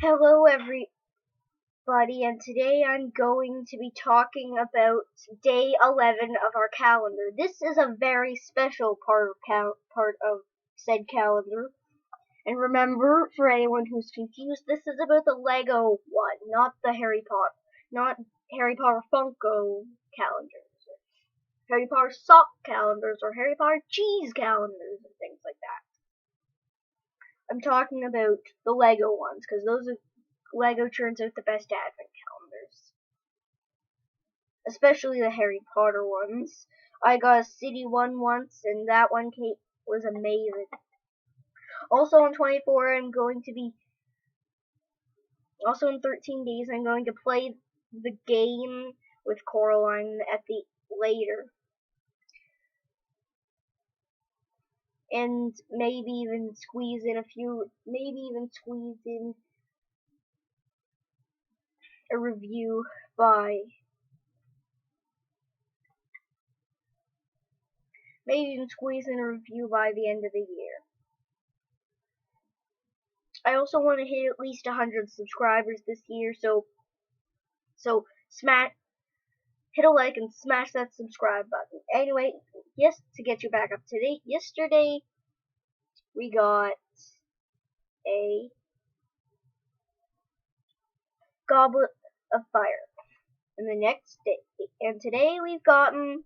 Hello everybody, and today I'm going to be talking about day 11 of our calendar. This is a very special part of said calendar. And remember, for anyone who's confused, this is about the Lego one, not Harry Potter Funko calendars, Harry Potter sock calendars, or Harry Potter cheese calendars, and things like that. I'm talking about the Lego ones, because Lego turns out the best advent calendars. Especially the Harry Potter ones. I got a city one once, and that one was amazing. Also on 24, I'm going to be... Also in 13 days, I'm going to play the game with Coraline later. And maybe even squeeze in a review by the end of the year. I also want to hit at least 100 subscribers this year, so hit a like and smash that subscribe button. Anyway, yes, to get you back up to date, yesterday we got a Goblet of Fire. And today we've gotten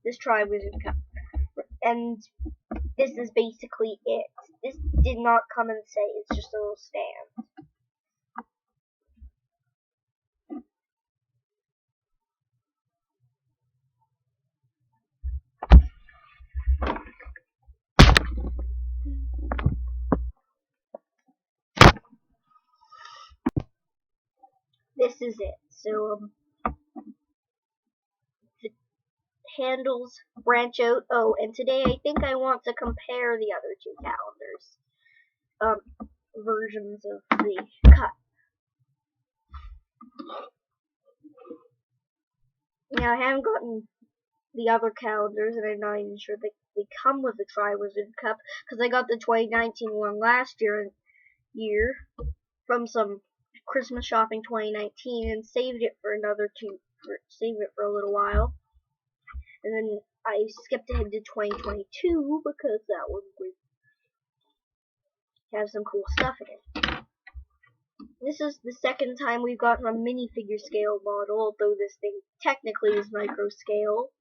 this Triwizard Cup. And this is basically it. This did not come in set, it's just a little stand. This is it. So, the handles branch out. Oh, and today I think I want to compare the other two calendars. Versions of the cup. Now, I haven't gotten the other calendars, and I'm not even sure they come with the Triwizard Cup, because I got the 2019 one last year from some Christmas shopping 2019 and saved it for a little while. And then I skipped ahead to 2022 because that one would have some cool stuff in it. This is the second time we've gotten a minifigure scale model, although this thing technically is micro scale,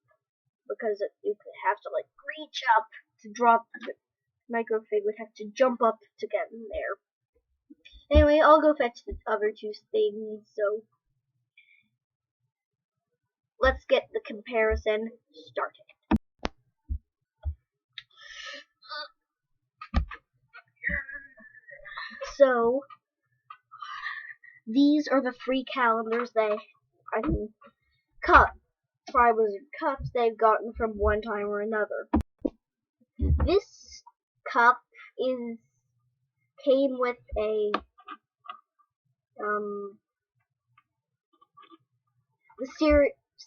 because you could have to reach up to drop the microfig would have to jump up to get in there. Anyway, I'll go fetch the other two things, so let's get the comparison started. So, these are the three calendars Triwizard Cups they've gotten from one time or another. This cup came with a the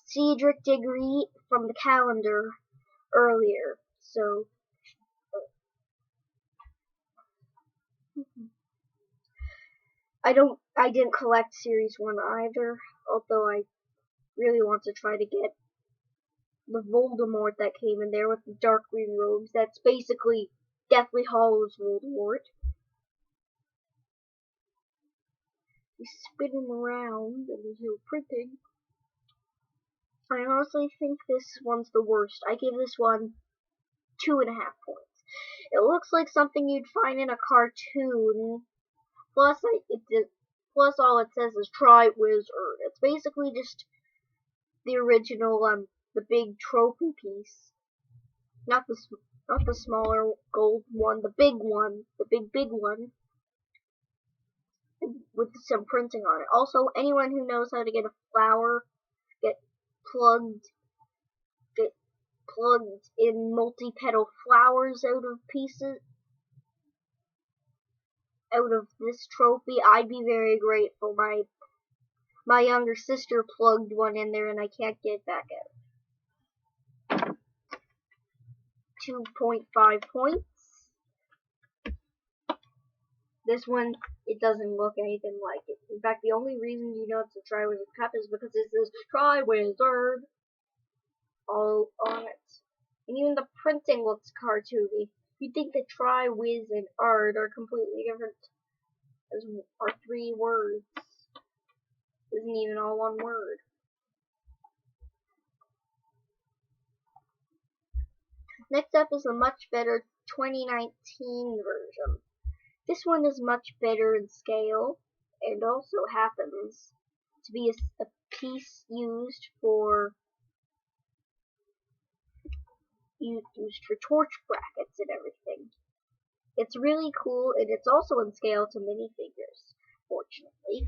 Cedric Diggory from the calendar earlier. So I didn't collect Series 1 either, although I really want to try to get the Voldemort that came in there with the dark green robes. That's basically Deathly Hallows Voldemort. He's spinning around and he's printing. I honestly think this one's the worst. I give this one 2.5 points. It looks like something you'd find in a cartoon. Plus all it says is Triwizard. It's basically just the original, the big trophy piece. Not the smaller gold one, the big one, the big one, with some printing on it. Also, anyone who knows how to get a flower, get plugged in multi-petal flowers out of this trophy, I'd be very grateful. My younger sister plugged one in there and I can't get it back out. 2.5 points. This one, it doesn't look anything like it. In fact, the only reason you know it's a Triwizard Cup is because it says Triwizard all on it. And even the printing looks cartoony. You'd think that Triwiz and Ard are completely different, as are 3 words. Isn't even all one word. Next up is a much better 2019 version. This one is much better in scale, and also happens to be a piece used for torch brackets and everything. It's really cool, and it's also in scale to minifigures, fortunately.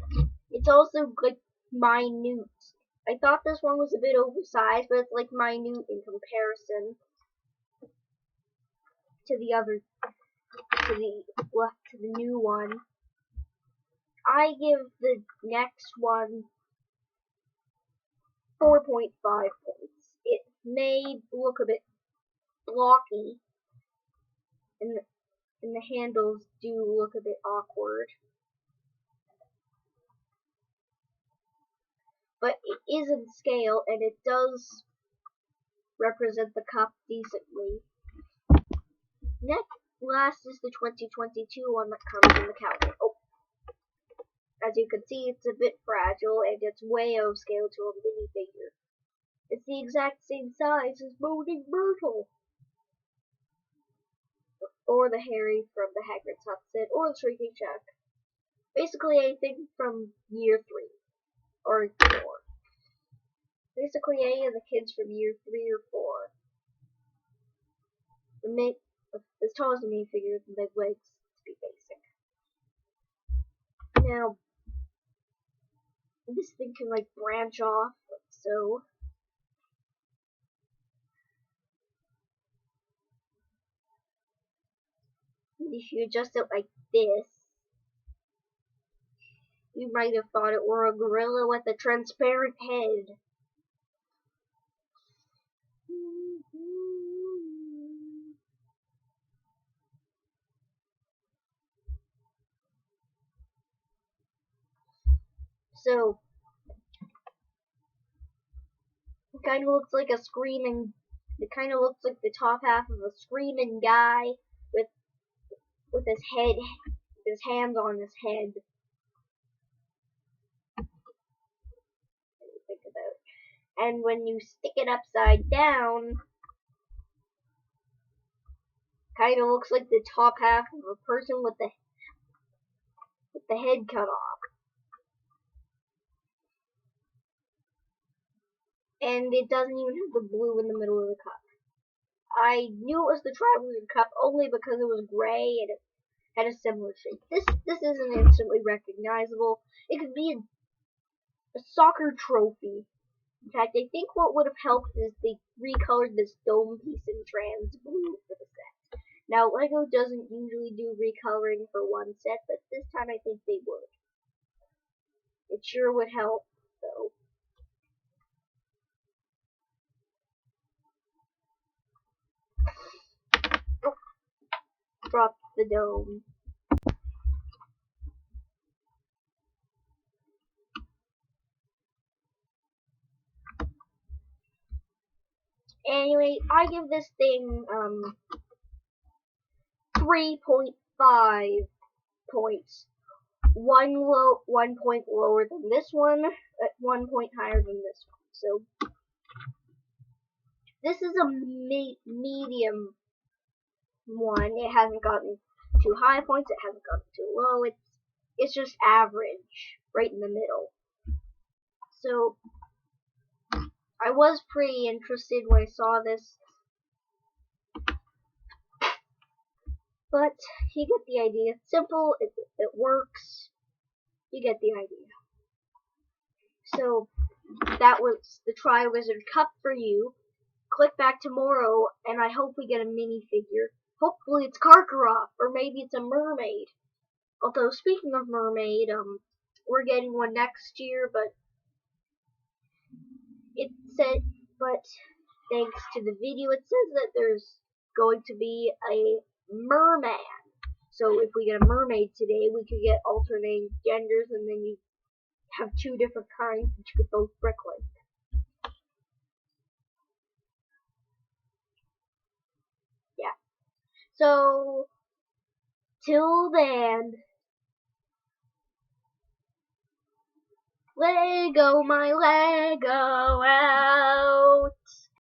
It's also like minute. I thought this one was a bit oversized, but it's like minute in comparison to the other, to the new one. I give the next one 4.5 points. It may look a bit blocky, and the handles do look a bit awkward. But it is in scale, and it does represent the cup decently. Last is the 2022 one that comes in the calendar. Oh, as you can see, it's a bit fragile, and it's way out of scale to a minifigure. It's the exact same size as Moaning Myrtle, or the Harry from the Hagrid's Hut set, or the Shrieking Shack. Basically anything from year 3, or 4. Basically any of the kids from year 3 or 4. As tall as a minifigure with big legs to be basic. Now, this thing can like branch off like so. And if you adjust it like this, you might have thought it were a gorilla with a transparent head. So, it kind of looks like a screaming. It kind of looks like the top half of a screaming guy with his head, his hands on his head. Think about it. And when you stick it upside down, kind of looks like the top half of a person with the head cut off. And it doesn't even have the blue in the middle of the cup. I knew it was the Triwizard Cup only because it was gray and it had a similar shape. This isn't instantly recognizable. It could be a soccer trophy. In fact, I think what would have helped is they recolored this dome piece in trans blue for the set. Now, LEGO doesn't usually do recoloring for one set, but this time I think they would. It sure would help, though. Oh, dropped the dome. Anyway, I give this thing 3.5 points. One point lower than this one, 1 point higher than this one. So this is a medium one. It hasn't gotten too high points. It hasn't gotten too low. It's just average, right in the middle. So I was pretty interested when I saw this, but you get the idea. It's simple. It works. You get the idea. So that was the Triwizard Cup for you. Click back tomorrow, and I hope we get a minifigure. Hopefully it's Karkaroff, or maybe it's a mermaid. Although, speaking of mermaid, we're getting one next year, but thanks to the video, it says that there's going to be a merman. So if we get a mermaid today, we could get alternating genders, and then you have two different kinds that you could both bricklink. Yeah. So till then, Lego my Lego out.